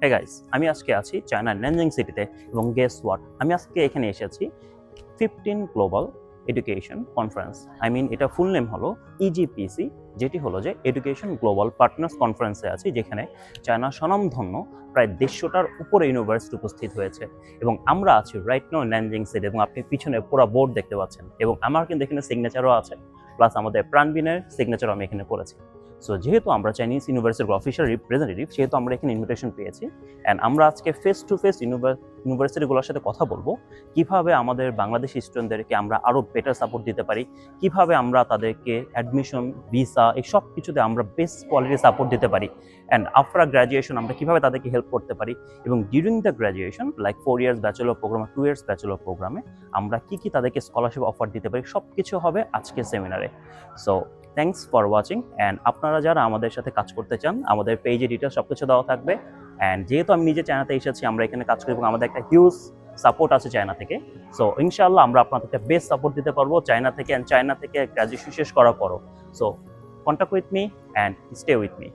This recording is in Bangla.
হে গাইস, আমি আজকে আছি চায়নার ন্যানজিং সিটিতে এবং গেস হোয়াট, আমি আজকে এখানে এসেছি 15 গ্লোবাল এডুকেশন কনফারেন্স। এটা ফুল নেম হলো ইজিপিসি, যেটি হলো যে এডুকেশন গ্লোবাল পার্টনার্স কনফারেন্সে আছি, যেখানে চায়নার স্বনামধন্য প্রায় 150টার উপরে ইউনিভার্সিটি উপস্থিত হয়েছে এবং আমরা আছি রাইট নাও ন্যানজিং সিটি। এবং আপনি পিছনে পুরো বোর্ড দেখতে পাচ্ছেন এবং আমার কিন্তু এখানে সিগনেচারও আছে, প্লাস আমাদের প্রাণবিনের সিগনেচারও আমি এখানে করেছি। সো যেহেতু আমরা চাইনিজ ইউনিভার্সিটির অফিসিয়াল রিপ্রেজেন্টেটিভ, সেহেতু আমরা এখানে ইনভিটেশন পেয়েছি অ্যান্ড আমরা আজকে ফেস টু ফেস ইউনিভার্সিটিগুলোর সাথে কথা বলবো কিভাবে আমাদের বাংলাদেশি স্টুডেন্টদেরকে আমরা আরও বেটার সাপোর্ট দিতে পারি, কিভাবে আমরা তাদেরকে অ্যাডমিশন, ভিসা, এই সব কিছুতে আমরা বেস্ট কোয়ালিটি সাপোর্ট দিতে পারি অ্যান্ড আফটার গ্র্যাজুয়েশন আমরা কিভাবে তাদেরকে হেল্প করতে পারি, এবং during the graduation like 4 years bachelor program, 2 years bachelor প্রোগ্রামে আমরা কি তাদেরকে স্কলারশিপ অফার দিতে পারি, সব কিছু হবে আজকের সেমিনারে। So thanks for watching and আপনারা যারা আমাদের সাথে কাজ করতে চান, আমাদের পেজে ডিটেলস সব কিছু দেওয়া থাকবে। অ্যান্ড যেহেতু আমি নিজে চায়নাতে এসেছি, আমরা এখানে কাজ করি এবং আমাদের একটা হিউজ সাপোর্ট আছে চায়না থেকে। সো ইনশাআল্লাহ আমরা আপনাদেরকে বেস্ট সাপোর্ট দিতে পারবো চায়না থেকে, অ্যান্ড চায়না থেকে গ্র্যাজুয়েশন শেষ করার পরও। So contact with me and stay with me.